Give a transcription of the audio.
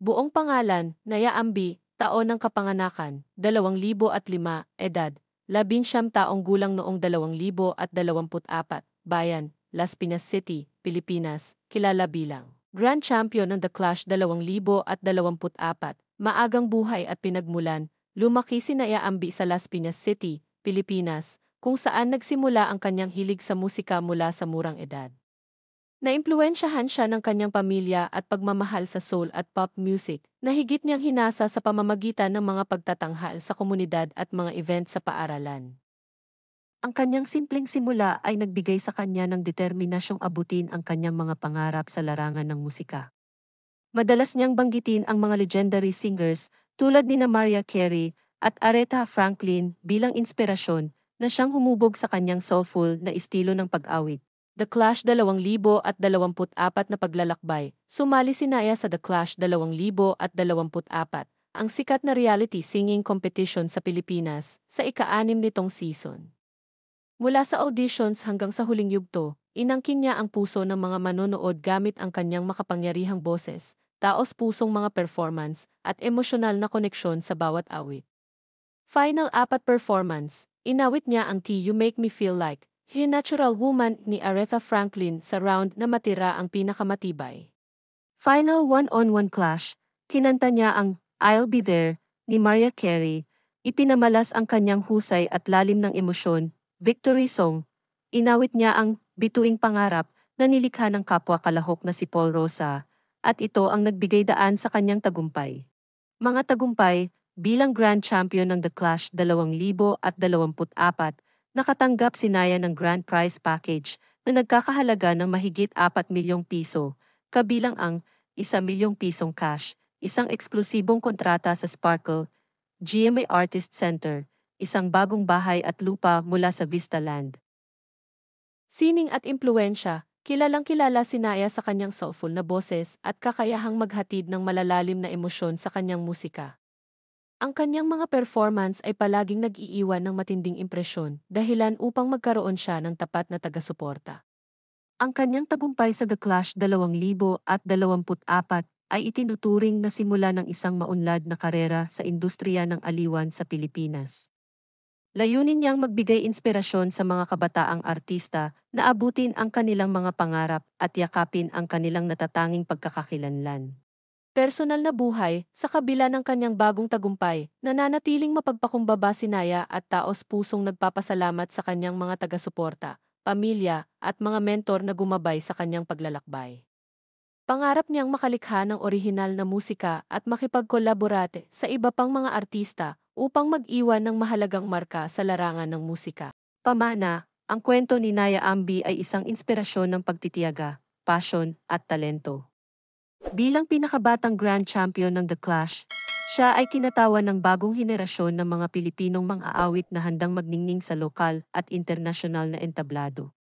Buong pangalan, Naya Ambi, taon ng kapanganakan, 2005, edad, 19 taong gulang noong 2024, bayan, Las Piñas City, Pilipinas, kilala bilang Grand Champion ng The Clash 2024, maagang buhay at pinagmulan, lumaki si Naya Ambi sa Las Piñas City, Pilipinas, kung saan nagsimula ang kanyang hilig sa musika mula sa murang edad. Naimpluwensyahan siya ng kanyang pamilya at pagmamahal sa soul at pop music na higit niyang hinasa sa pamamagitan ng mga pagtatanghal sa komunidad at mga event sa paaralan. Ang kanyang simpleng simula ay nagbigay sa kanya ng determinasyong abutin ang kanyang mga pangarap sa larangan ng musika. Madalas niyang banggitin ang mga legendary singers tulad ni Mariah Carey at Aretha Franklin bilang inspirasyon na siyang humubog sa kanyang soulful na estilo ng pag-awit. The Clash 2024 na paglalakbay, sumali si Naya sa The Clash 2024, ang sikat na reality singing competition sa Pilipinas, sa ika-6 nitong season. Mula sa auditions hanggang sa huling yugto, inangkin niya ang puso ng mga manonood gamit ang kanyang makapangyarihang boses, taos-pusong mga performance, at emosyonal na koneksyon sa bawat awit. Final 4 performance, inawit niya ang T You Make Me Feel Like, The Natural Woman ni Aretha Franklin sa round na matira ang pinakamatibay. Final one-on-one clash, kinanta niya ang I'll Be There ni Mariah Carey, ipinamalas ang kanyang husay at lalim ng emosyon. Victory Song, inawit niya ang Bituing Pangarap na nilikha ng kapwa kalahok na si Paul Rosa, at ito ang nagbigay daan sa kanyang tagumpay. Mga tagumpay, bilang Grand Champion ng The Clash 2024, nakatanggap si Naya ng Grand Prize Package na nagkakahalaga ng mahigit 4 milyong piso, kabilang ang 1 milyong pisong cash, isang eksklusibong kontrata sa Sparkle, GMA Artist Center, isang bagong bahay at lupa mula sa Vista Land. Sining at impluwensya, kilalang-kilala si Naya sa kanyang soulful na boses at kakayahang maghatid ng malalalim na emosyon sa kanyang musika. Ang kanyang mga performance ay palaging nag-iiwan ng matinding impresyon, dahilan upang magkaroon siya ng tapat na taga-suporta. Ang kanyang tagumpay sa The Clash 2024 ay itinuturing na simula ng isang maunlad na karera sa industriya ng aliwan sa Pilipinas. Layunin niyang magbigay inspirasyon sa mga kabataang artista na abutin ang kanilang mga pangarap at yakapin ang kanilang natatanging pagkakakilanlan. Personal na buhay, sa kabila ng kanyang bagong tagumpay, nananatiling mapagpakumbaba si Naya at taos-pusong nagpapasalamat sa kanyang mga taga-suporta, pamilya, at mga mentor na gumabay sa kanyang paglalakbay. Pangarap niyang makalikha ng orihinal na musika at makipagkolaborate sa iba pang mga artista upang mag-iwan ng mahalagang marka sa larangan ng musika. Pamana, ang kwento ni Naya Ambi ay isang inspirasyon ng pagtitiyaga, passion, at talento. Bilang pinakabatang Grand Champion ng The Clash, siya ay kinatawan ng bagong henerasyon ng mga Pilipinong mang-aawit na handang magningning sa lokal at internasyonal na entablado.